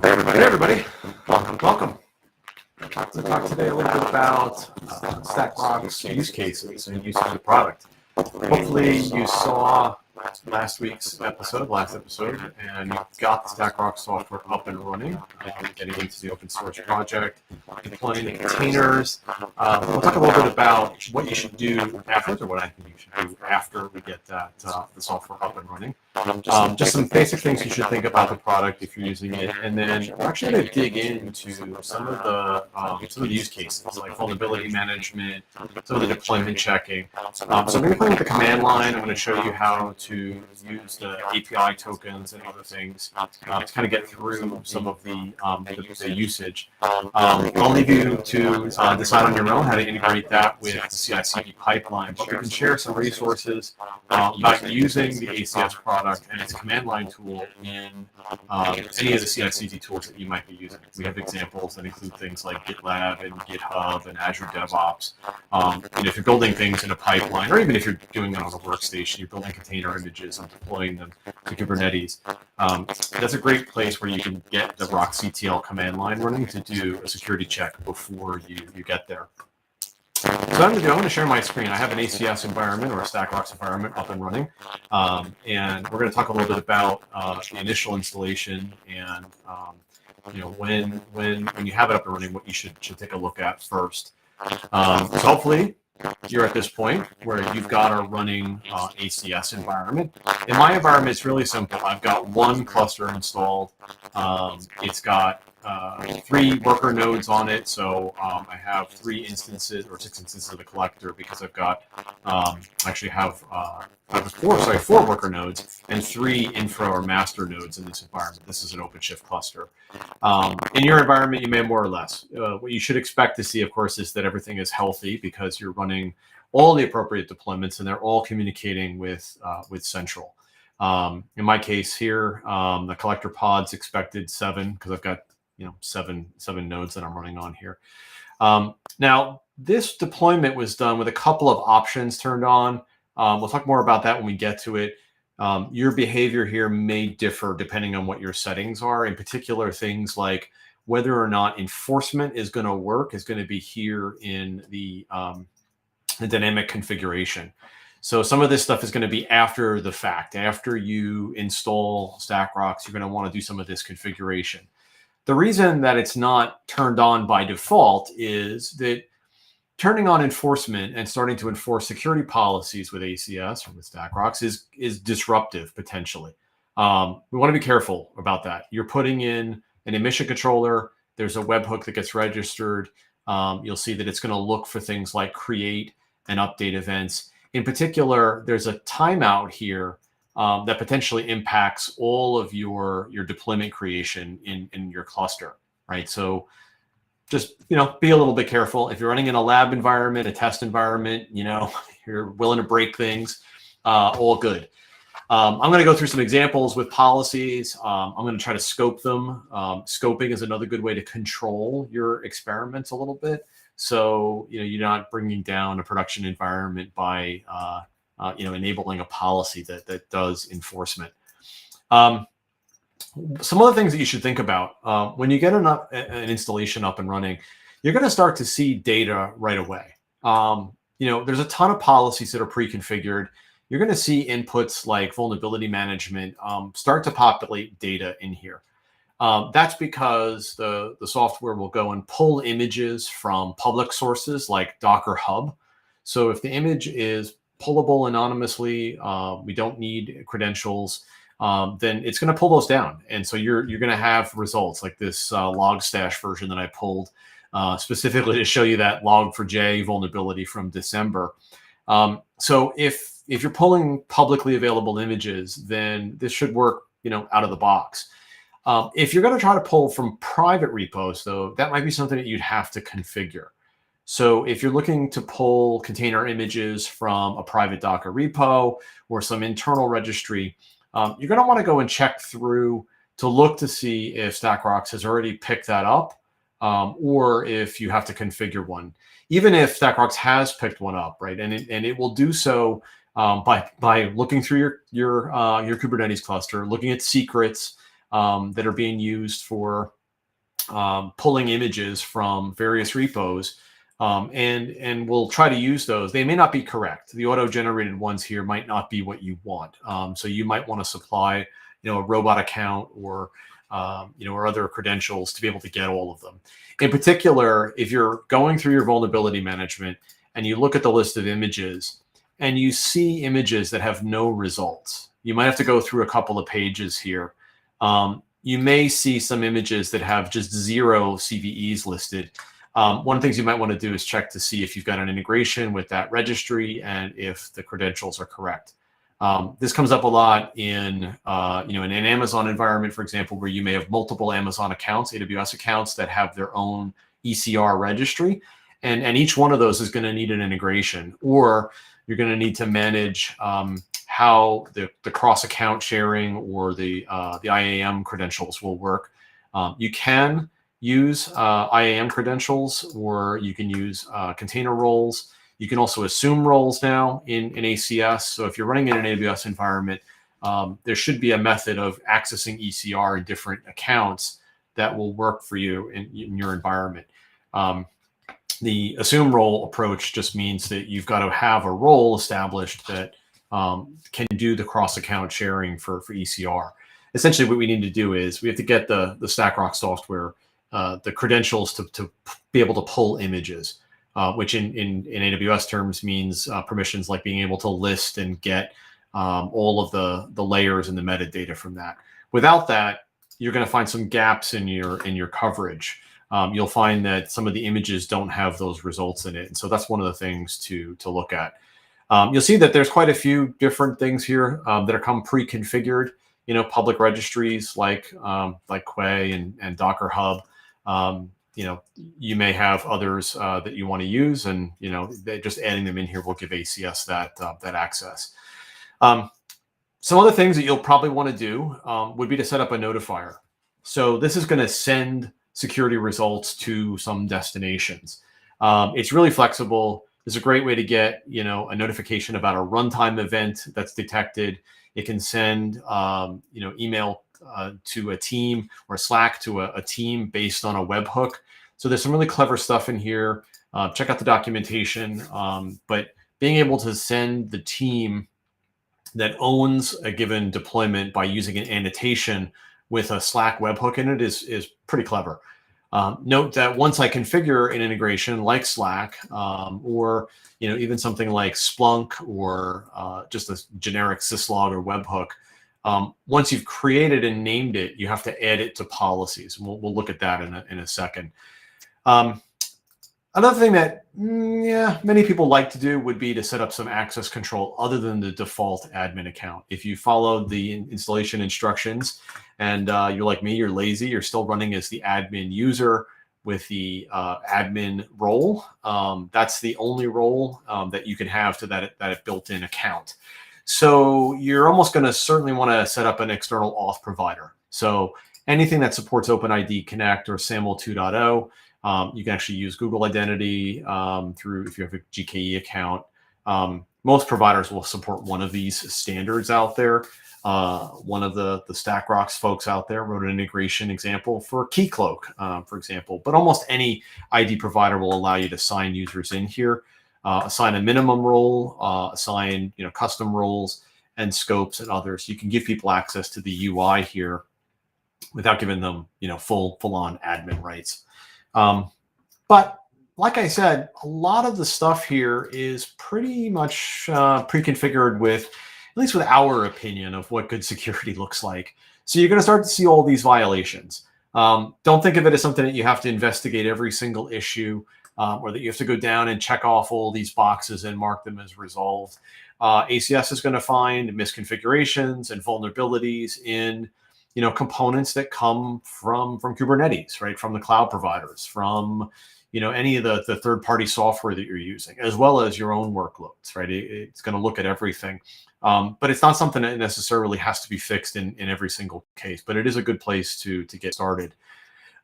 Hey everybody, welcome. We'll talk today a little bit about StackRox use cases and use of the product. Hopefully you saw last episode, and you got the StackRox software up and running, getting into the open source project, deploying the containers. We'll talk a little bit about what you should do afterwards, or what I think you should do after we get that the software up and running. Just some basic things you should think about the product if you're using it, and then we're actually going to dig into some of the use cases, like vulnerability management, some of the deployment checking. So I'm going to play with the command line. I'm going to show you how to use the API tokens and other things to kind of get through some of the usage. I'll leave you to decide on your own how to integrate that with the CI/CD pipeline. But we can share some resources about using the ACS product and its command line tool in any of the CI/CD tools that you might be using. We have examples that include things like GitLab and GitHub and Azure DevOps. And if you're building things in a pipeline, or even if you're doing it on a workstation, you're building container images and deploying them to Kubernetes. That's a great place where you can get the rockctl command line running to do a security check before you get there. So I'm going to share my screen. I have an ACS environment or a StackRox environment up and running, and we're going to talk a little bit about the initial installation and when you have it up and running, what you should take a look at first. So hopefully you're at this point where you've got a running ACS environment. In my environment, it's really simple. I've got one cluster installed. It's got 3 worker nodes on it, so I have 3 instances or 6 instances of the collector because I've got four worker nodes and 3 infra or master nodes in this environment. This is an OpenShift cluster. In your environment, you may more or less. What you should expect to see, of course, is that everything is healthy because you're running all the appropriate deployments and they're all communicating with Central. In my case here, the collector pod's expected 7 because I've got seven nodes that I'm running on here. Now, this deployment was done with a couple of options turned on. We'll talk more about that when we get to it. Your behavior here may differ depending on what your settings are. In particular, things like whether or not enforcement is going to work is going to be here in the dynamic configuration. So some of this stuff is going to be after the fact. After you install StackRox, you're going to want to do some of this configuration. The reason that it's not turned on by default is that turning on enforcement and starting to enforce security policies with ACS or with StackRox is disruptive potentially. We want to be careful about that. You're putting in an emission controller. There's a webhook that gets registered. You'll see that it's going to look for things like create and update events. In particular, there's a timeout here that potentially impacts all of your deployment creation in your cluster, right? So just, be a little bit careful. If you're running in a lab environment, a test environment, you're willing to break things, all good. I'm going to go through some examples with policies. I'm going to try to scope them. Scoping is another good way to control your experiments a little bit. So, you're not bringing down a production environment by, enabling a policy that does enforcement. Some other things that you should think about when you get an installation up and running, you're going to start to see data right away. There's a ton of policies that are pre-configured. You're going to see inputs like vulnerability management start to populate data in here. That's because the software will go and pull images from public sources like Docker Hub. So if the image is pullable anonymously, we don't need credentials, then it's going to pull those down. And so you're going to have results like this Logstash version that I pulled specifically to show you that Log4j vulnerability from December. So if you're pulling publicly available images, then this should work, out of the box. If you're going to try to pull from private repos, though, that might be something that you'd have to configure. So if you're looking to pull container images from a private Docker repo or some internal registry, you're going to want to go and check through to look to see if StackRox has already picked that up, or if you have to configure one. Even if StackRox has picked one up, right, and it will do so by looking through your Kubernetes cluster, looking at secrets that are being used for pulling images from various repos, and we'll try to use those. They may not be correct. The auto-generated ones here might not be what you want. So you might want to supply, a robot account or other credentials to be able to get all of them. In particular, if you're going through your vulnerability management and you look at the list of images and you see images that have no results, you might have to go through a couple of pages here. You may see some images that have just 0 CVEs listed. One of the things you might want to do is check to see if you've got an integration with that registry and if the credentials are correct. This comes up a lot in an Amazon environment, for example, where you may have multiple Amazon accounts, AWS accounts that have their own ECR registry, and each one of those is going to need an integration, or you're going to need to manage how the cross-account sharing or the IAM credentials will work. You can use IAM credentials, or you can use container roles. You can also assume roles now in ACS. So if you're running in an AWS environment, there should be a method of accessing ECR in different accounts that will work for you in your environment. The assume role approach just means that you've got to have a role established that can do the cross-account sharing for ECR. Essentially, what we need to do is we have to get the StackRox software, the credentials to be able to pull images, which in AWS terms means permissions like being able to list and get all of the layers and the metadata from that. Without that, you're going to find some gaps in your coverage. You'll find that some of the images don't have those results in it, and so that's one of the things to look at. You'll see that there's quite a few different things here that are come pre-configured. Public registries like Quay and Docker Hub. You may have others that you want to use, and just adding them in here will give ACS that access. Some other things that you'll probably want to do would be to set up a notifier. So this is going to send security results to some destinations. It's really flexible. It's a great way to get a notification about a runtime event that's detected. It can send email to a team or Slack to a team based on a webhook. So there's some really clever stuff in here. Check out the documentation. But being able to send the team that owns a given deployment by using an annotation with a Slack webhook in it is pretty clever. Note that once I configure an integration like Slack, or even something like Splunk, or just a generic syslog or webhook, once you've created and named it, you have to add it to policies. And we'll look at that in a second. Another thing that many people like to do would be to set up some access control other than the default admin account. If you followed the installation instructions and you're like me, you're lazy, you're still running as the admin user with the admin role. That's the only role that you can have to that built-in account. So you're almost going to certainly want to set up an external auth provider. So anything that supports OpenID Connect or SAML 2.0, you can actually use Google Identity through if you have a GKE account. Most providers will support one of these standards out there. One of the StackRox folks out there wrote an integration example for Keycloak, for example. But almost any ID provider will allow you to sign users in here, assign a minimum role, assign custom roles and scopes and others. You can give people access to the UI here without giving them full-on admin rights. But like I said, a lot of the stuff here is pretty much pre-configured with, at least with our opinion of what good security looks like. So you're going to start to see all these violations. Don't think of it as something that you have to investigate every single issue, or that you have to go down and check off all these boxes and mark them as resolved. ACS is going to find misconfigurations and vulnerabilities in components that come from Kubernetes, right? From the cloud providers, from any of the third-party software that you're using, as well as your own workloads, right? It's going to look at everything. But it's not something that necessarily has to be fixed in every single case, but it is a good place to get started.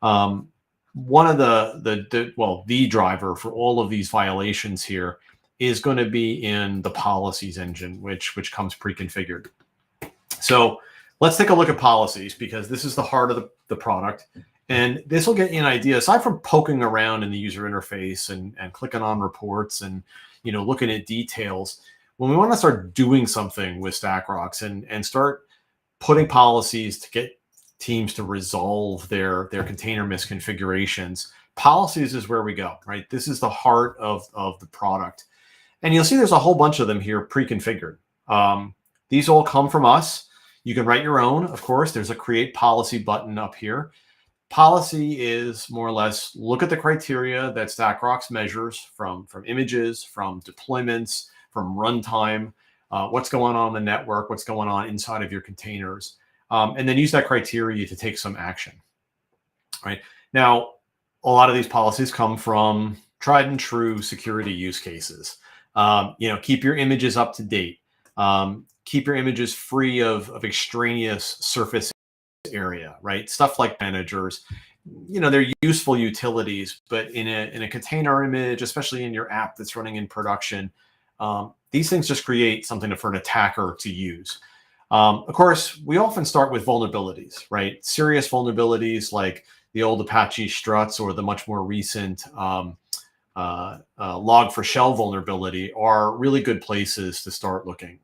One of the driver for all of these violations here is going to be in the policies engine, which comes pre-configured. So let's take a look at policies, because this is the heart of the product. And this will get you an idea, aside from poking around in the user interface and clicking on reports and looking at details. When we want to start doing something with StackRox and start putting policies to get teams to resolve their container misconfigurations, policies is where we go, right? This is the heart of the product. And you'll see there's a whole bunch of them here pre-configured. These all come from us. You can write your own, of course. There's a create policy button up here. Policy is more or less look at the criteria that StackRox measures from images, from deployments, from runtime, what's going on in the network, what's going on inside of your containers, and then use that criteria to take some action. Right now, a lot of these policies come from tried and true security use cases. Keep your images up to date. Keep your images free of extraneous surface area, right? Stuff like managers, they're useful utilities, but in a container image, especially in your app that's running in production, these things just create something for an attacker to use. Of course, we often start with vulnerabilities, right? Serious vulnerabilities like the old Apache struts or the much more recent log4shell vulnerability are really good places to start looking.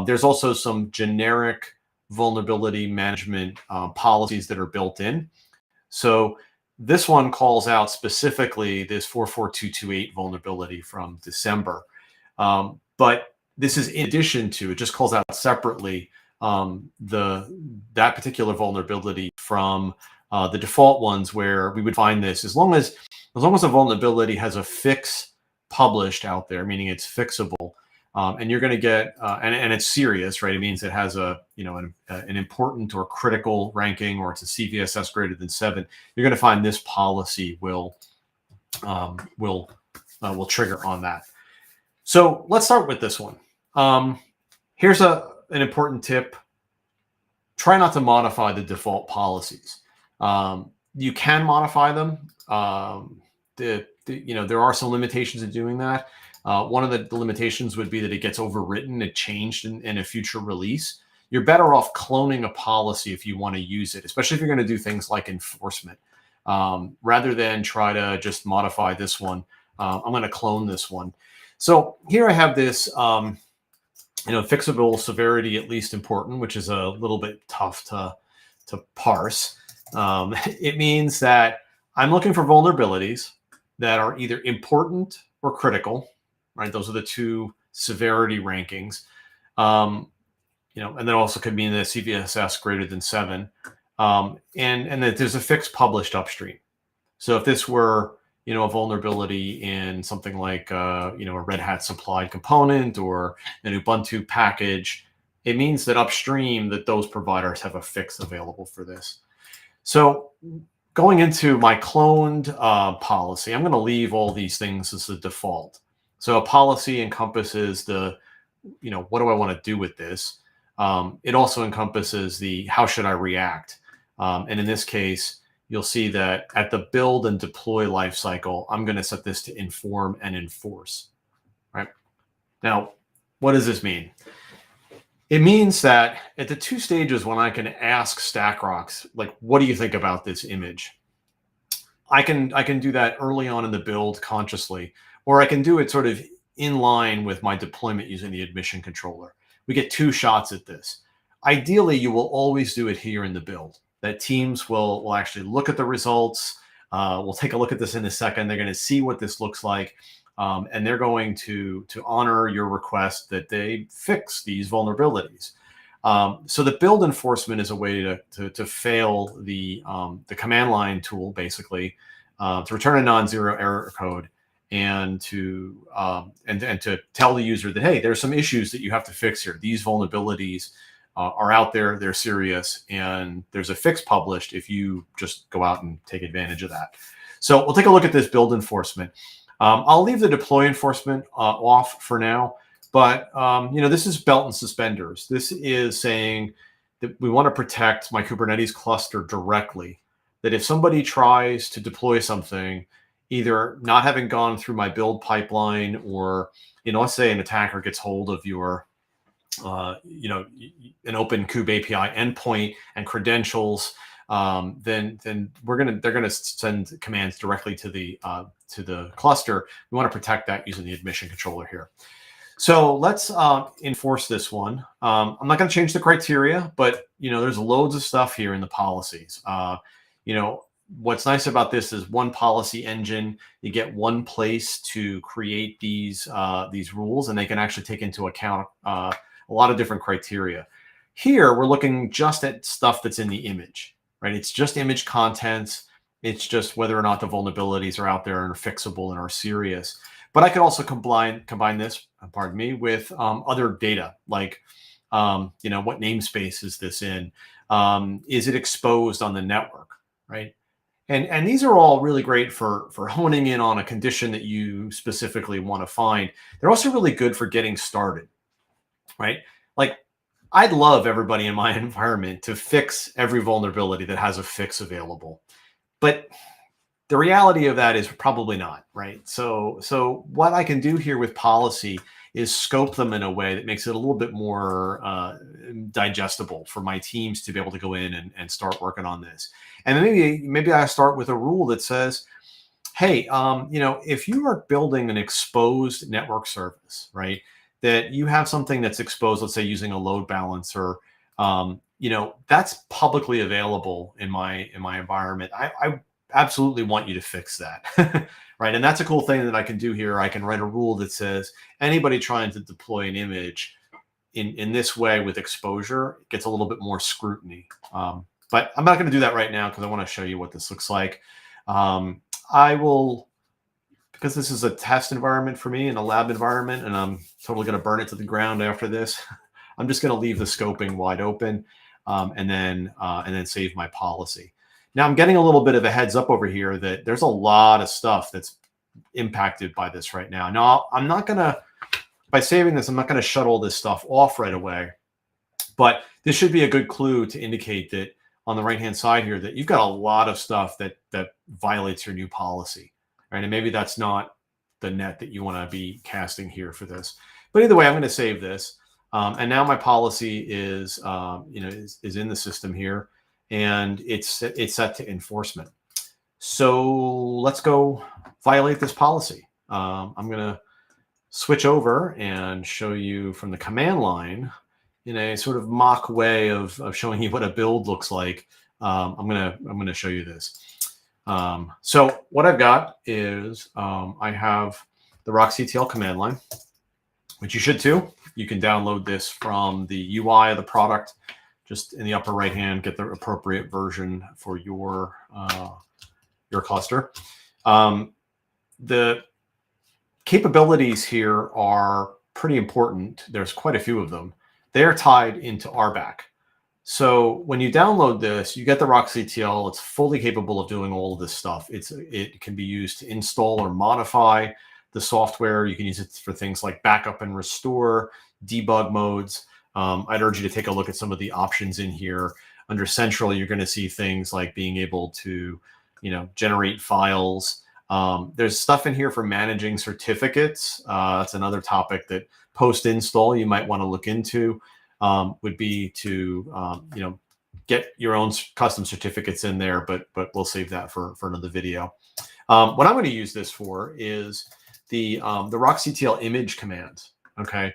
There's also some generic vulnerability management policies that are built in. So this one calls out specifically this 44228 vulnerability from December. But this is in addition to, it just calls out separately that particular vulnerability from the default ones where we would find this as long as a vulnerability has a fix published out there, meaning it's fixable. And you're going to get, and it's serious, right? It means it has an important or critical ranking, or it's a CVSS greater than 7. You're going to find this policy will trigger on that. So let's start with this one. Here's an important tip. Try not to modify the default policies. You can modify them. There are some limitations in doing that. One of the limitations would be that it gets overwritten, it changed in a future release. You're better off cloning a policy if you want to use it, especially if you're going to do things like enforcement. Rather than try to just modify this one, I'm going to clone this one. So here I have this, fixable severity at least important, which is a little bit tough to parse. It means that I'm looking for vulnerabilities that are either important or critical. Right, those are the two severity rankings, and then also could mean the CVSS greater than 7, and that there's a fix published upstream. So if this were, a vulnerability in something like, a Red Hat supplied component or an Ubuntu package, it means that upstream that those providers have a fix available for this. So going into my cloned policy, I'm going to leave all these things as the default. So a policy encompasses the, what do I want to do with this? It also encompasses the how should I react? And in this case, you'll see that at the build and deploy lifecycle, I'm going to set this to inform and enforce. Right now, what does this mean? It means that at the 2 stages when I can ask StackRox, like, what do you think about this image? I can do that early on in the build consciously, or I can do it sort of in line with my deployment using the admission controller. We get 2 shots at this. Ideally, you will always do it here in the build. That teams will actually look at the results. We'll take a look at this in a second. They're going to see what this looks like. And they're going to honor your request that they fix these vulnerabilities. So the build enforcement is a way to fail the command line tool, basically, to return a non-zero error code and to tell the user that, hey, there's some issues that you have to fix here. These vulnerabilities are out there, they're serious, and there's a fix published if you just go out and take advantage of that. So we'll take a look at this build enforcement. I'll leave the deploy enforcement off for now, but this is belt and suspenders. This is saying that we want to protect my Kubernetes cluster directly, that if somebody tries to deploy something, either not having gone through my build pipeline, or, let's say an attacker gets hold of your, an open kube API endpoint and credentials, then they're gonna send commands directly to the cluster. We want to protect that using the admission controller here. So let's enforce this one. I'm not going to change the criteria, but there's loads of stuff here in the policies. What's nice about this is one policy engine. You get one place to create these rules, and they can actually take into account a lot of different criteria. Here, we're looking just at stuff that's in the image, right? It's just image contents. It's just whether or not the vulnerabilities are out there and are fixable and are serious. But I could also combine this, with other data, like, what namespace is this in? Is it exposed on the network, right? And these are all really great for honing in on a condition that you specifically want to find. They're also really good for getting started, right? Like, I'd love everybody in my environment to fix every vulnerability that has a fix available. But the reality of that is probably not, right? So what I can do here with policy is scope them in a way that makes it a little bit more digestible for my teams to be able to go in and start working on this. And maybe I start with a rule that says, hey, if you are building an exposed network service, right, that you have something that's exposed, let's say using a load balancer, that's publicly available in my environment. I absolutely want you to fix that, right? And that's a cool thing that I can do here. I can write a rule that says anybody trying to deploy an image in this way with exposure gets a little bit more scrutiny. But I'm not going to do that right now because I want to show you what this looks like. I will, because this is a test environment for me and a lab environment, and I'm totally going to burn it to the ground after this. I'm just going to leave the scoping wide open, and then save my policy. Now I'm getting a little bit of a heads up over here that there's a lot of stuff that's impacted by this right now. Now I'm not going to, by saving this, I'm not going to shut all this stuff off right away, but this should be a good clue to indicate that on the right-hand side here that you've got a lot of stuff that violates your new policy, right? And maybe that's not the net that you want to be casting here for this. But either way, I'm going to save this. And now my policy is in the system here, and it's set to enforcement. So let's go violate this policy. I'm going to switch over and show you from the command line in a sort of mock way of showing you what a build looks like. I'm gonna show you this. So what I've got is I have the RoxCTL command line, which you should too. You can download this from the UI of the product, just in the upper right hand, get the appropriate version for your cluster. The capabilities here are pretty important. There's quite a few of them. They're tied into RBAC. So when you download this, you get the RoxCTL. It's fully capable of doing all of this stuff. It can be used to install or modify the software. You can use it for things like backup and restore, debug modes. I'd urge you to take a look at some of the options in here. Under Central, you're going to see things like being able to, generate files. There's stuff in here for managing certificates. That's another topic that post-install you might want to look into would be to get your own custom certificates in there, but we'll save that for another video. What I'm going to use this for is the roxctl image command, okay,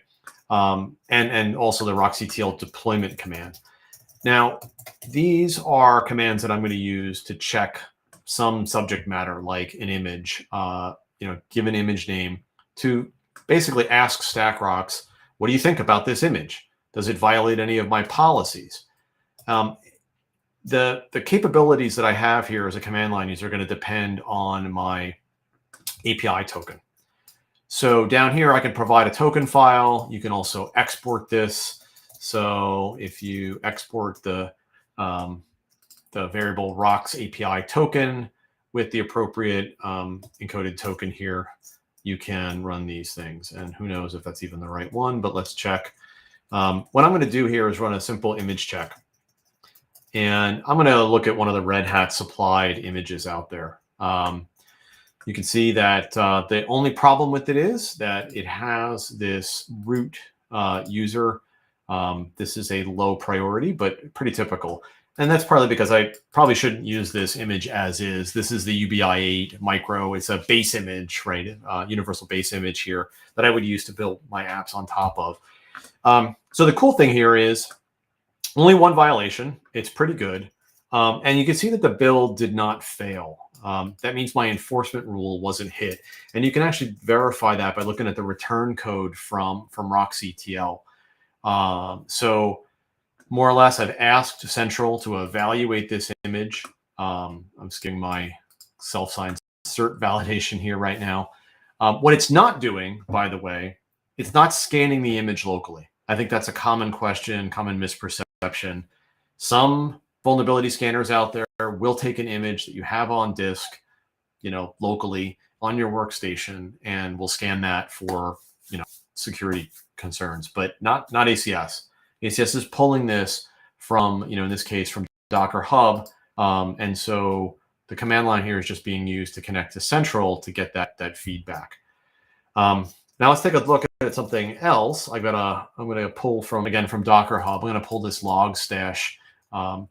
and also the roxctl deployment command. Now, these are commands that I'm going to use to check some subject matter, like an image, give an image name, to basically ask StackRox, what do you think about this image? Does it violate any of my policies? The capabilities that I have here as a command line user are going to depend on my API token. So down here, I can provide a token file. You can also export this. So if you export the variable Rox API token with the appropriate encoded token here, you can run these things. And who knows if that's even the right one, but let's check. What I'm going to do here is run a simple image check. And I'm going to look at one of the Red Hat supplied images out there. You can see that the only problem with it is that it has this root user. This is a low priority, but pretty typical. And that's partly because I probably shouldn't use this image as is. This is the UBI8 micro. It's a base image, right? Universal base image here that I would use to build my apps on top of. So the cool thing here is only one violation. It's pretty good. And you can see that the build did not fail. That means my enforcement rule wasn't hit. And you can actually verify that by looking at the return code from roxctl. So more or less, I've asked Central to evaluate this image. I'm just getting my self-signed cert validation here right now. What it's not doing, by the way, it's not scanning the image locally. I think that's a common question, common misperception. Some vulnerability scanners out there will take an image that you have on disk, locally on your workstation, and will scan that for, security concerns, but not ACS. ACS is pulling this from, in this case, from Docker Hub. And so the command line here is just being used to connect to Central to get that feedback. Now let's take a look at something else. I'm going to pull from Docker Hub. I'm going to pull this log stash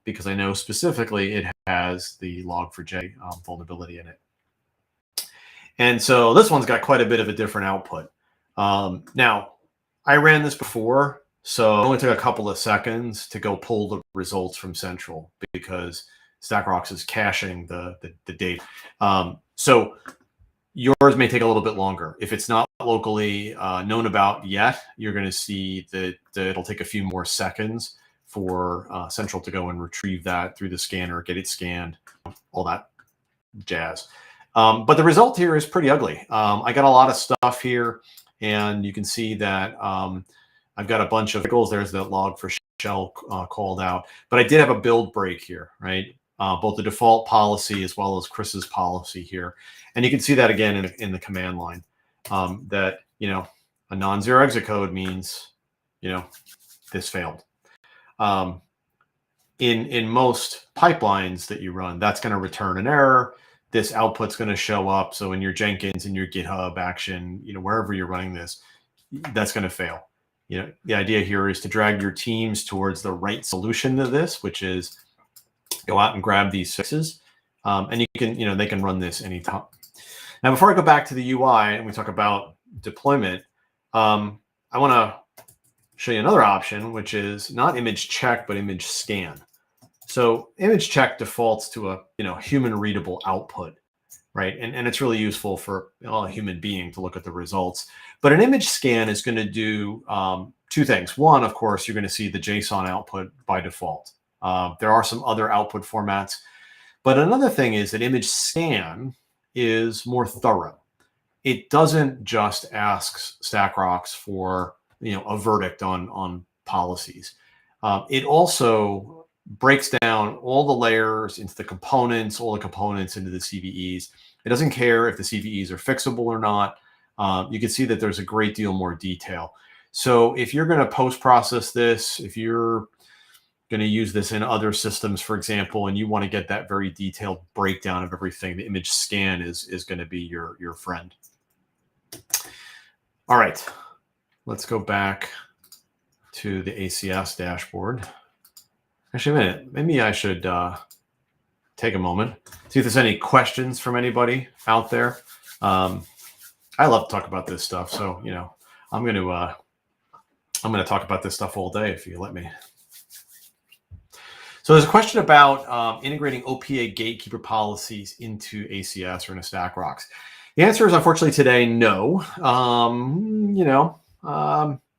because I know specifically it has the log4j vulnerability in it. And so this one's got quite a bit of a different output. Now, I ran this before, so it only took a couple of seconds to go pull the results from Central because StackRox is caching the data. So yours may take a little bit longer. If it's not locally known about yet, you're going to see that it'll take a few more seconds for Central to go and retrieve that through the scanner, get it scanned, all that jazz. But the result here is pretty ugly. I got a lot of stuff here, and you can see that I've got a bunch of vehicles. There's the log4shell called out. But I did have a build break here, right? Both the default policy as well as Chris's policy here. And you can see that again in the command line, that, a non-zero exit code means, this failed. In most pipelines that you run, that's going to return an error. This output's going to show up. So in your Jenkins, in your GitHub action, wherever you're running this, that's going to fail. The idea here is to drag your teams towards the right solution to this, which is go out and grab these fixes. And you can, they can run this anytime. Now, before I go back to the UI and we talk about deployment, I want to show you another option, which is not image check, but image scan. So image check defaults to a human readable output, right? And it's really useful for a human being to look at the results. But an image scan is going to do two things. One, of course, you're going to see the JSON output by default. There are some other output formats. But another thing is that image scan is more thorough. It doesn't just ask StackRox for a verdict on policies. It also breaks down all the layers into the components, all the components into the CVEs. It doesn't care if the CVEs are fixable or not. You can see that there's a great deal more detail. So if you're going to post-process this, if you're going to use this in other systems, for example, and you want to get that very detailed breakdown of everything, the image scan is going to be your friend. All right. let's go back to the ACS dashboard. Actually, a minute. Maybe I should take a moment, see if there's any questions from anybody out there. I love to talk about this stuff, so I'm going to talk about this stuff all day if you let me. So there's a question about integrating OPA gatekeeper policies into ACS or into StackRox. The answer is unfortunately today, no.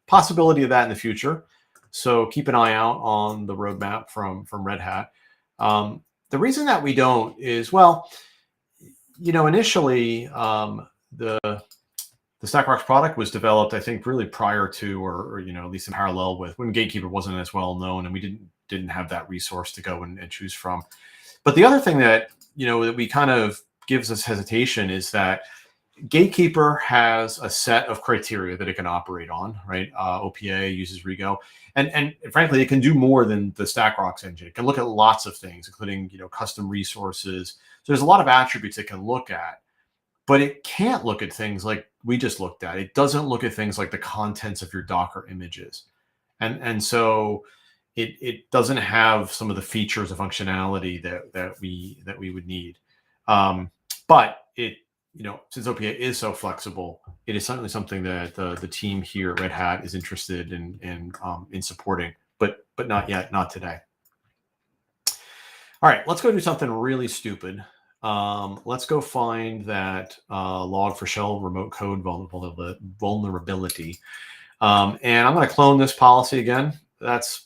Possibility of that in the future. So keep an eye out on the roadmap from Red Hat. The reason that we don't is, well, initially the StackRox product was developed, I think, really prior to, or at least in parallel with, when Gatekeeper wasn't as well known, and we didn't have that resource to go and choose from. But the other thing that that we kind of gives us hesitation is that Gatekeeper has a set of criteria that it can operate on, right? OPA uses Rego, and frankly, it can do more than the StackRox engine. It can look at lots of things, including custom resources. So there's a lot of attributes it can look at, but it can't look at things like we just looked at. It doesn't look at things like the contents of your Docker images, and so it doesn't have some of the features of functionality that we would need. But it since OPA is so flexible, it is certainly something that the team here at Red Hat is interested in supporting, but not yet, not today. All right, let's go do something really stupid. Let's go find that log4shell remote code vulnerability. And I'm going to clone this policy again. That's,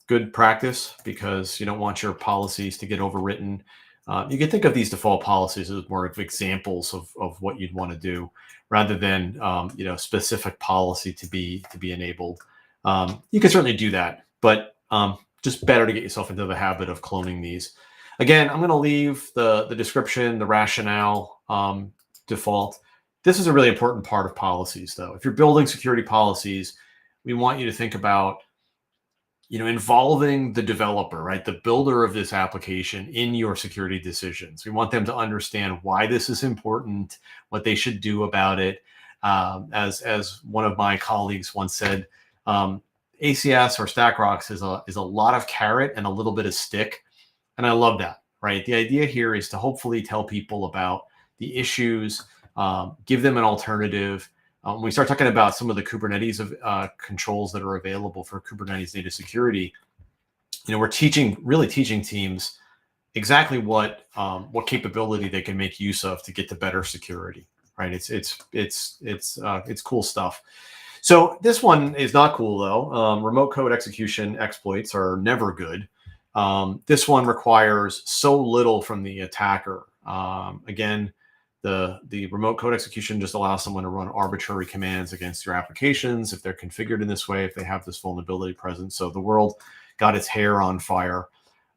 good practice, because you don't want your policies to get overwritten. You can think of these default policies as more of examples of what you'd want to do, rather than specific policy to be enabled. You can certainly do that, but just better to get yourself into the habit of cloning these. Again, I'm going to leave the description, the rationale default. This is a really important part of policies, though. If you're building security policies, we want you to think about involving the developer, right? The builder of this application in your security decisions. We want them to understand why this is important, what they should do about it. As one of my colleagues once said, ACS or StackRox is a lot of carrot and a little bit of stick. And I love that, right? The idea here is to hopefully tell people about the issues, give them an alternative. When we start talking about some of the Kubernetes controls that are available for Kubernetes data security, we're really teaching teams exactly what capability they can make use of to get to better security, right? It's cool stuff. So this one is not cool, though. Remote code execution exploits are never good. This one requires so little from the attacker. Again, the remote code execution just allows someone to run arbitrary commands against your applications if they're configured in this way, if they have this vulnerability present. So the world got its hair on fire.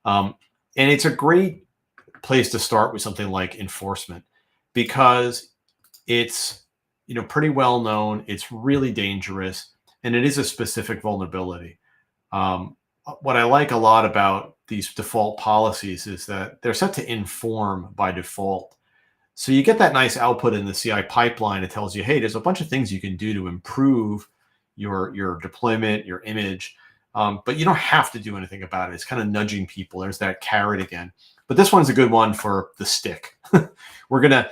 And it's a great place to start with something like enforcement, because it's pretty well known, it's really dangerous, and it is a specific vulnerability. What I like a lot about these default policies is that they're set to inform by default. So you get that nice output in the CI pipeline. It tells you, hey, there's a bunch of things you can do to improve your deployment, your image, but you don't have to do anything about it. It's kind of nudging people. There's that carrot again. But this one's a good one for the stick. We're gonna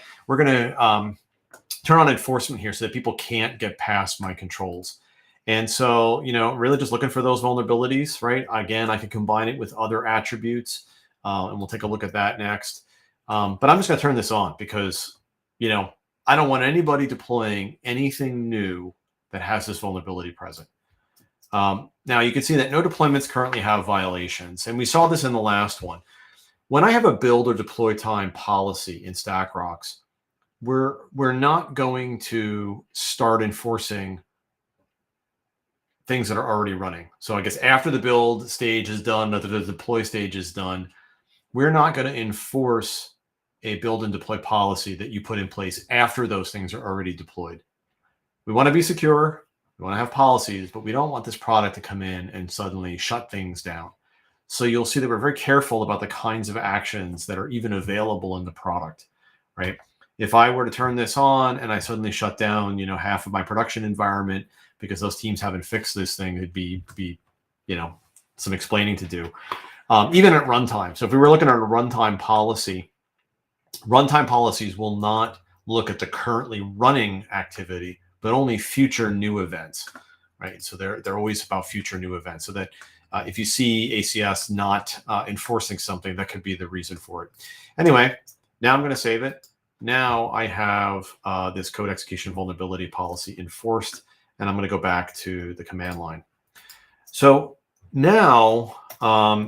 turn on enforcement here so that people can't get past my controls. And so, really just looking for those vulnerabilities, right? Again, I can combine it with other attributes, and we'll take a look at that next. But I'm just going to turn this on because, I don't want anybody deploying anything new that has this vulnerability present. Now, you can see that no deployments currently have violations. And we saw this in the last one. When I have a build or deploy time policy in StackRox, we're not going to start enforcing things that are already running. So I guess after the build stage is done, after the deploy stage is done, we're not going to enforce a build and deploy policy that you put in place after those things are already deployed. We want to be secure. We want to have policies, but we don't want this product to come in and suddenly shut things down. So you'll see that we're very careful about the kinds of actions that are even available in the product, right? if I were to turn this on and I suddenly shut down, you know, half of my production environment because those teams haven't fixed this thing, it'd be you know, some explaining to do. Even at runtime. So if we were looking at a runtime policy, runtime policies will not look at the currently running activity, but only future new events, right? So they're always about future new events. So that if you see ACS not enforcing something, that could be the reason for it. Anyway, now I'm going to save it. Now I have this code execution vulnerability policy enforced, and I'm going to go back to the command line. So now,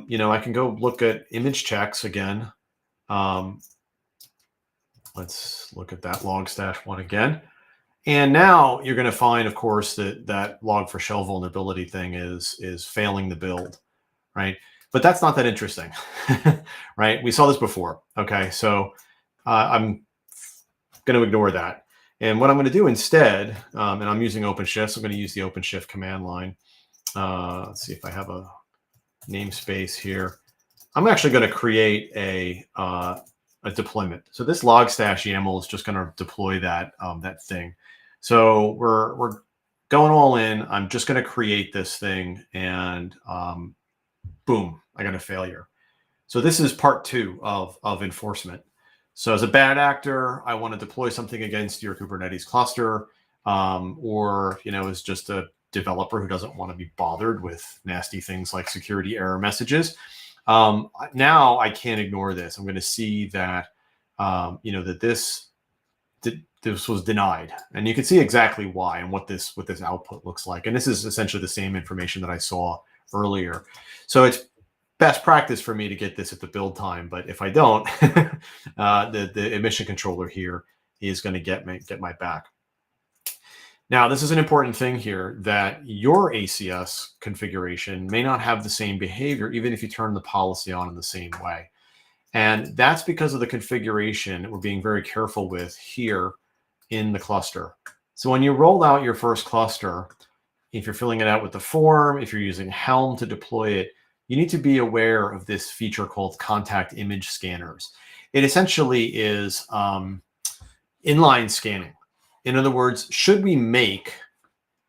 you know, I can go look at image checks again. Let's look at that log stash one again. And now you're going to find, of course, that that log for shell vulnerability thing is failing the build, right? But that's not that interesting, right? We saw this before. Okay, so I'm going to ignore that. And what I'm going to do instead, and I'm using OpenShift, so I'm going to use the OpenShift command line. Let's see if I have a namespace here. I'm actually going to create a deployment. So this log stash YAML is just going to deploy that that thing. So we're going all in. I'm just going to create this thing, and boom, I got a failure. So this is part 2 of enforcement. So as a bad actor, I want to deploy something against your Kubernetes cluster, or you know, as just a developer who doesn't want to be bothered with nasty things like security error messages. Now I can't ignore this. I'm going to see that, you know, that this was denied, and you can see exactly why and what this output looks like. And this is essentially the same information that I saw earlier. So it's best practice for me to get this at the build time. But if I don't, the emission controller here is going to get my back. Now, this is an important thing here, that your ACS configuration may not have the same behavior, even if you turn the policy on in the same way. And that's because of the configuration that we're being very careful with here in the cluster. So when you roll out your first cluster, if you're filling it out with the form, if you're using Helm to deploy it, you need to be aware of this feature called contact image scanners. It essentially is inline scanning. In other words, should we make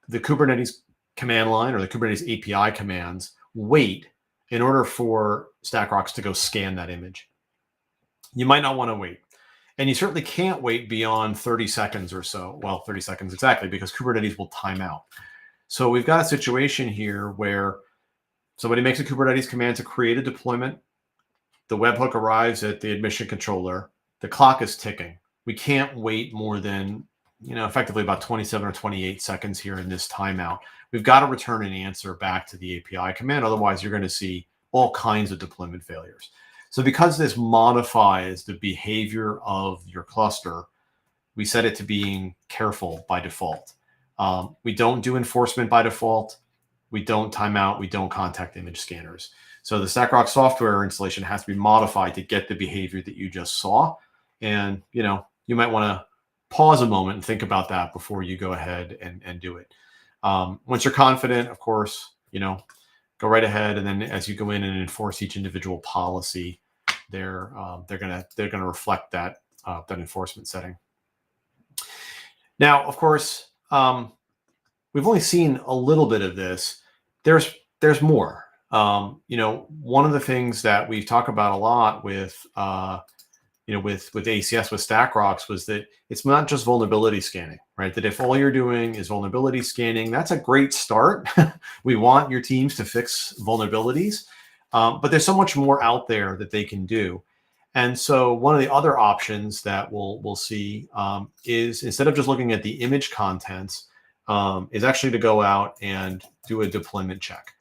the Kubernetes command line or the Kubernetes API commands wait in order for StackRox to go scan that image? You might not want to wait. And you certainly can't wait beyond 30 seconds or so. Well, 30 seconds exactly, because Kubernetes will time out. So we've got a situation here where somebody makes a Kubernetes command to create a deployment. The webhook arrives at the admission controller. The clock is ticking. We can't wait more than, you know, effectively about 27 or 28 seconds here in this timeout. We've got to return an answer back to the API command. Otherwise, you're going to see all kinds of deployment failures. So because this modifies the behavior of your cluster, we set it to being careful by default. We don't do enforcement by default. We don't timeout. We don't contact image scanners. So the StackRox software installation has to be modified to get the behavior that you just saw. And, you know, you might want to pause a moment and think about that before you go ahead and do it. Once you're confident, of course, you know, go right ahead. And then as you go in and enforce each individual policy, they're gonna reflect that that enforcement setting. Now, of course, we've only seen a little bit of this. There's more. You know, one of the things that we talk about a lot with you know, with ACS, with StackRox, was that it's not just vulnerability scanning, right? That if all you're doing is vulnerability scanning, that's a great start. We want your teams to fix vulnerabilities, but there's so much more out there that they can do. And so one of the other options that we'll see is, instead of just looking at the image contents, is actually to go out and do a deployment check.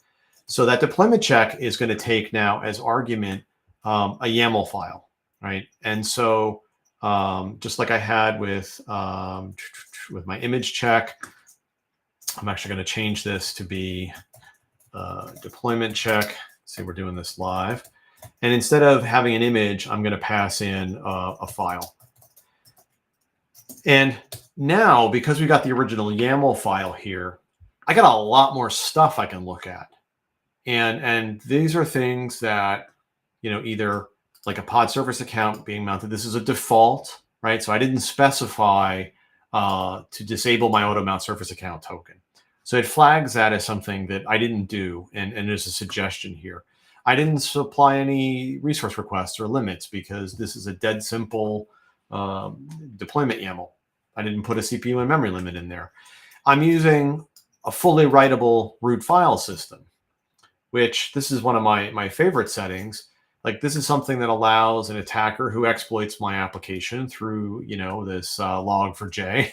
So that deployment check is going to take now as argument a YAML file. Right. And so just like I had with my image check, I'm actually going to change this to be deployment check. See, we're doing this live. And instead of having an image, I'm going to pass in a file. And now, because we got the original YAML file here, I got a lot more stuff I can look at. And these are things that, you know, either like a pod service account being mounted. This is a default right? So I didn't specify to disable my auto mount surface account token. So it flags that as something that I didn't do, and there's a suggestion here. I didn't supply any resource requests or limits because this is a dead simple deployment YAML. I didn't put a CPU and memory limit in there. I'm using a fully writable root file system, which this is one of my favorite settings. Like this is something that allows an attacker who exploits my application through, this log4j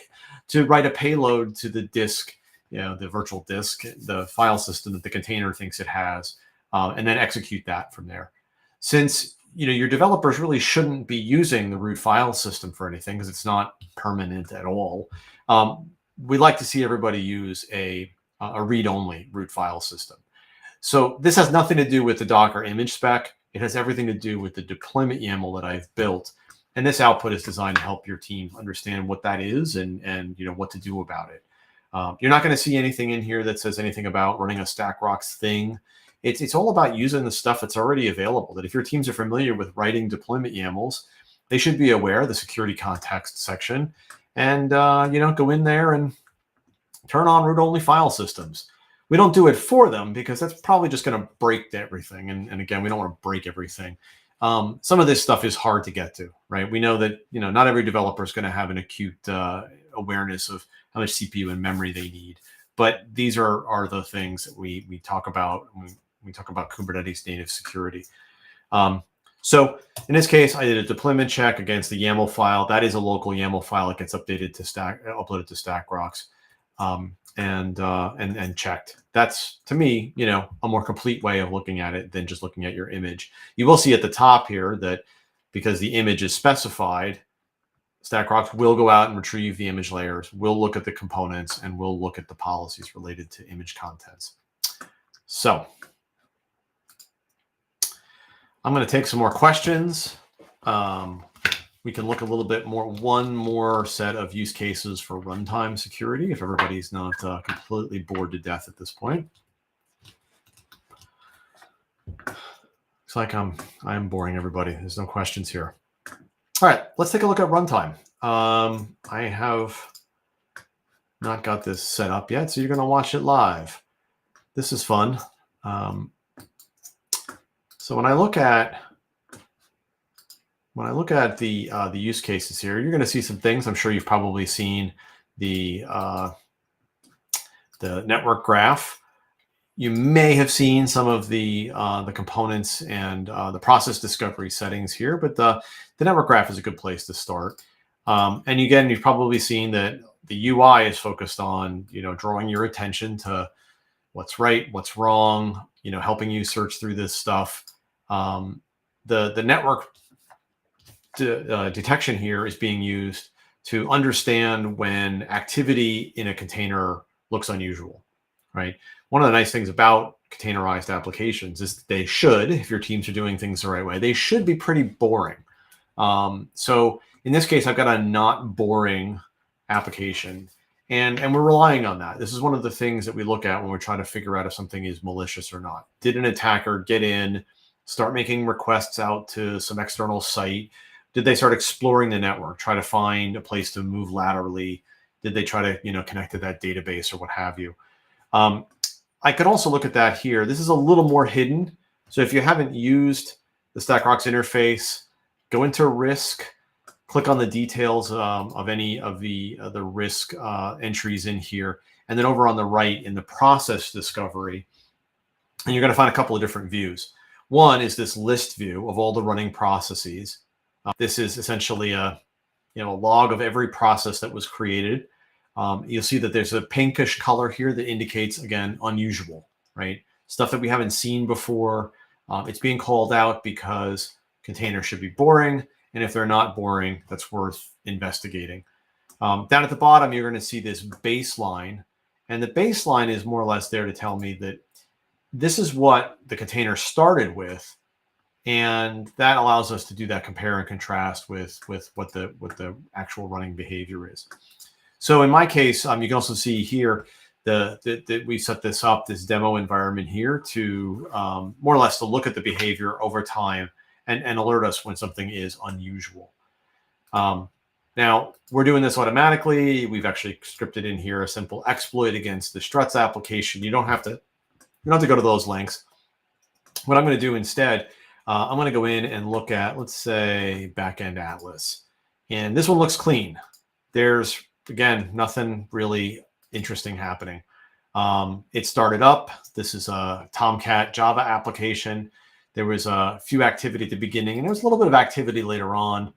to write a payload to the disk, the virtual disk, the file system that the container thinks it has, and then execute that from there. Since your developers really shouldn't be using the root file system for anything because it's not permanent at all, we like to see everybody use a read-only root file system. So this has nothing to do with the Docker image spec. It has everything to do with the deployment YAML that I've built. And this output is designed to help your team understand what that is and what to do about it. You're not going to see anything in here that says anything about running a StackRox thing. It's all about using the stuff that's already available. That if your teams are familiar with writing deployment YAMLs, they should be aware of the security context section and go in there and turn on root-only file systems. We don't do it for them because that's probably just going to break everything. And again, we don't want to break everything. Some of this stuff is hard to get to, right? We know that not every developer is going to have an acute awareness of how much CPU and memory they need. But these are the things that we talk about when we talk about Kubernetes native security. So in this case, I did a deployment check against the YAML file. That is a local YAML file. It gets uploaded to StackRox. And checked. That's, to me, a more complete way of looking at it than just looking at your image. You will see at the top here that because the image is specified, StackRox will go out and retrieve the image layers, will look at the components, and will look at the policies related to image contents. So I'm going to take some more questions. We can look a little bit more, one more set of use cases for runtime security if everybody's not completely bored to death at this point. Looks like I'm boring everybody. There's no questions here. All right, let's take a look at runtime. I have not got this set up yet, so you're going to watch it live. This is fun. So when I look at the use cases here, you're going to see some things. I'm sure you've probably seen the network graph. You may have seen some of the components and the process discovery settings here, but the network graph is a good place to start. And again, you've probably seen that the UI is focused on drawing your attention to what's right, what's wrong, helping you search through this stuff. The network detection here is being used to understand when activity in a container looks unusual, right? One of the nice things about containerized applications is that they should, if your teams are doing things the right way, they should be pretty boring. So in this case, I've got a not boring application, and we're relying on that. This is one of the things that we look at when we're trying to figure out if something is malicious or not. Did an attacker get in, start making requests out to some external site? Did they start exploring the network, try to find a place to move laterally? Did they try to, connect to that database or what have you? I could also look at that here. This is a little more hidden. So if you haven't used the StackRox interface, go into risk, click on the details of any of the risk entries in here. And then over on the right in the process discovery, and you're going to find a couple of different views. One is this list view of all the running processes. This is essentially a log of every process that was created. You'll see that there's a pinkish color here that indicates, again, unusual, right? Stuff that we haven't seen before. It's being called out because containers should be boring. And if they're not boring, that's worth investigating. Down at the bottom, you're going to see this baseline. And the baseline is more or less there to tell me that this is what the container started with. And that allows us to do that compare and contrast with what the actual running behavior is. So in my case, you can also see here that we set this up, this demo environment here to more or less to look at the behavior over time and alert us when something is unusual. Now, we're doing this automatically. We've actually scripted in here a simple exploit against the struts application. You don't have to go to those links. What I'm going to do instead, I'm going to go in and look at, let's say, backend Atlas. And this one looks clean. There's, again, nothing really interesting happening. It started up. This is a Tomcat Java application. There was a few activity at the beginning, and there was a little bit of activity later on.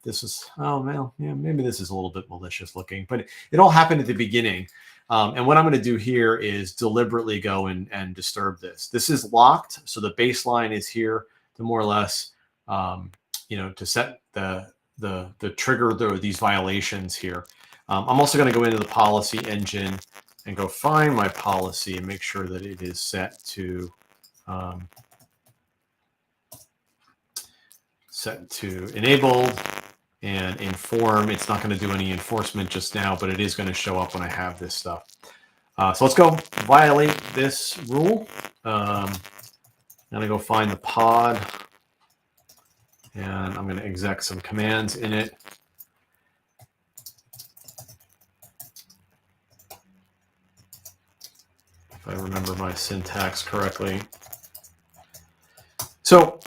This is, oh, well, yeah, maybe this is a little bit malicious looking, but it all happened at the beginning. And what I'm going to do here is deliberately go and disturb this. This is locked, so the baseline is here to more or less, to set the trigger these violations here. I'm also going to go into the policy engine and go find my policy and make sure that it is set to enabled and inform. It's not going to do any enforcement just now, but it is going to show up when I have this stuff. So let's go violate this rule. I'm going to go find the pod, and I'm going to exec some commands in it. If I remember my syntax correctly. So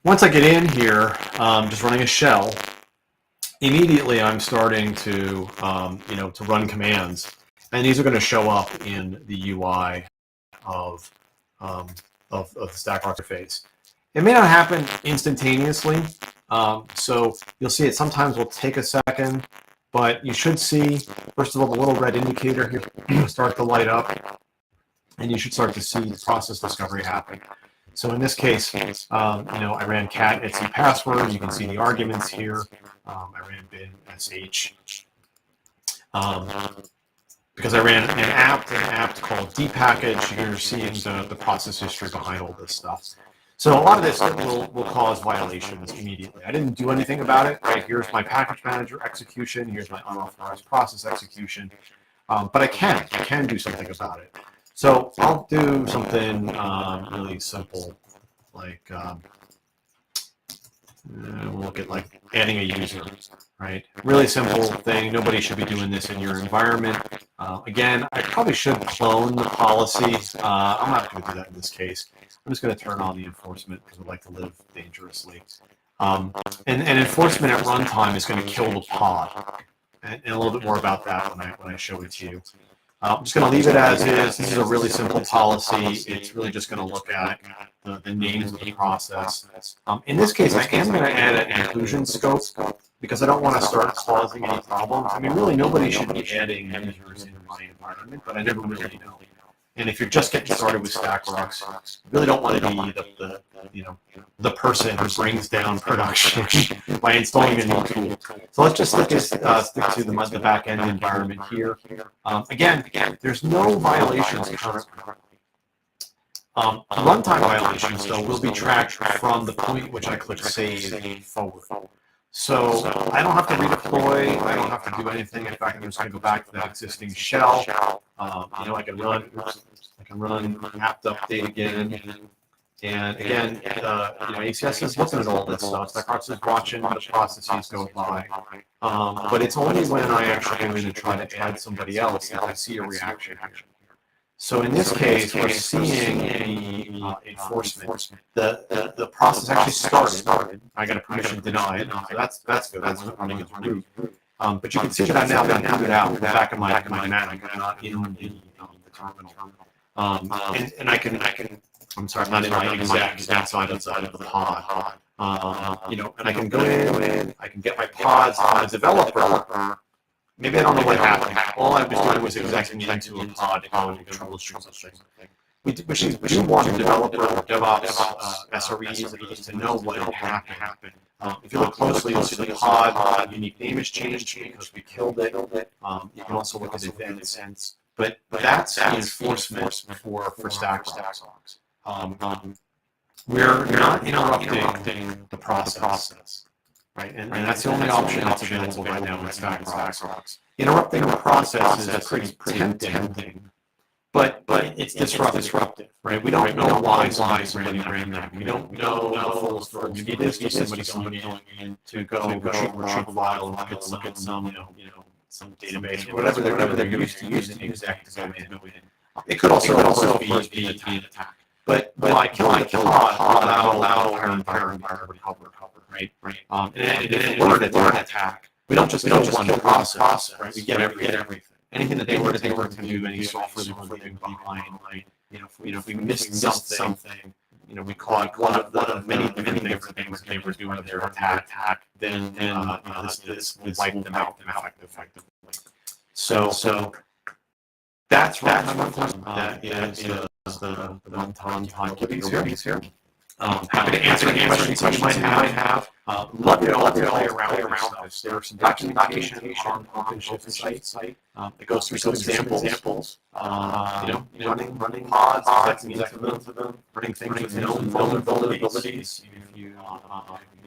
once I get in here, just running a shell, immediately I'm starting to, to run commands, and these are going to show up in the UI of the StackRox interface. It may not happen instantaneously, so you'll see it sometimes will take a second, but you should see, first of all, the little red indicator here start to light up, and you should start to see the process discovery happen. So in this case, I ran cat etsy password. You can see the arguments here. I ran bin sh because I ran an apt called dpackage. You're seeing the process history behind all this stuff. So a lot of this will cause violations immediately. I didn't do anything about it. Right, here's my package manager execution. Here's my unauthorized process execution. But I can do something about it. So I'll do something really simple, like we'll look at like adding a user, right? Really simple thing. Nobody should be doing this in your environment. Again, I probably should clone the policy. I'm not going to do that in this case. I'm just going to turn on the enforcement because I like to live dangerously. And enforcement at runtime is going to kill the pod. And a little bit more about that when I show it to you. I'm just going to leave it as is. This is a really simple policy. It's really just going to look at the names of the process. In this case, I am going to add an inclusion scope because I don't want to start causing any problems. I mean, really, nobody should be adding users in my environment, but I never really know. And if you're just getting started with StackRox, you really don't want to be the person who brings down production by installing a new tool. So let's just stick to the back-end environment here. Again, there's no violations currently. Runtime violations, though, will be tracked from the point which I click Save forward. So I don't have to redeploy. I don't have to do anything. In fact, I'm just going to go back to that existing shell. I can run apt update again. And again, ACS is looking at all this stuff. StackRox is watching the processes go by. But it's only when I actually go in and try to add somebody else that I see a reaction. So in this case, we're seeing the enforcement. The process actually started. I got a permission denied. So that's good. That's running its root. But you can see that I've now been booted out in the back of my Mac. I'm not in the terminal. And I can. I'm sorry, I'm not in my exact side of the pod. And I can go in. I can get my pods on a developer. Maybe I don't know what happened. All I was doing was execing into a pod to go and troubleshoot something. We do want the developer, DevOps, SREs, at least to know what happened. If you look closely, you'll see the pod unique name has changed because we killed it. You can also look at events. But that's the enforcement for StackRox. We're not interrupting the process. Right, and that's the only option that's available right now in StackRox. Interrupting the process is a pretty tempting thing, but it's disruptive, right? We don't know why somebody ran that. We don't know the full story. Maybe it is just somebody going in to go retrieve a file, look at some, some database, or whatever they're used to using exec to go in. It could also be an attack. But by killing the pod, allow our environment to recover, right? And if we're an attack, we don't just kill one process, right? We get everything. Anything that they were to do, any software that we're leaving behind, if we missed something, we caught one of many different things they were doing with their attack, then this would wipe them out effectively. So that's runtime. That is the runtime capabilities here. Happy to answer any questions you might have. Love to play around with this. There are some documentation on OpenShift site that goes through some examples. Running pods, running things with known vulnerabilities. If you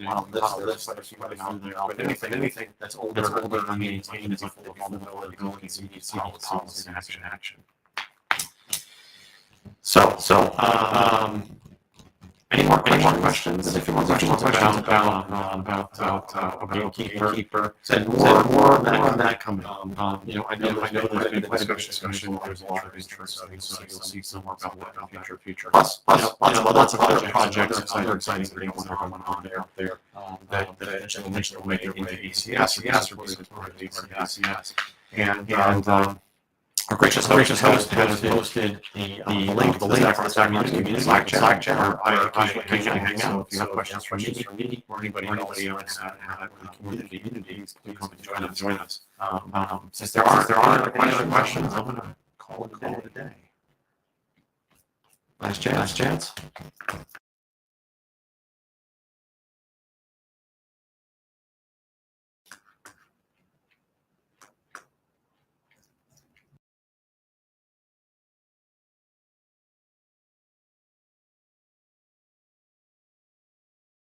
want to list anything that's older and unmaintained is a full vulnerability. You can see these policies in action. Any more questions? If you want questions about Gatekeeper, said more on that coming. I know there's been discussion. There's a lot of interest, so you'll see some more about future. Plus, lots of other projects, exciting things that are going on there that eventually will make their way to ACS or ACS. And our gracious host has posted the link to the StackRox community Slack chat, or I occasionally hang out. If you have questions for me or anybody else at the community, please come and join us. Since there aren't any other questions, I'm going to call it a day. Last chance.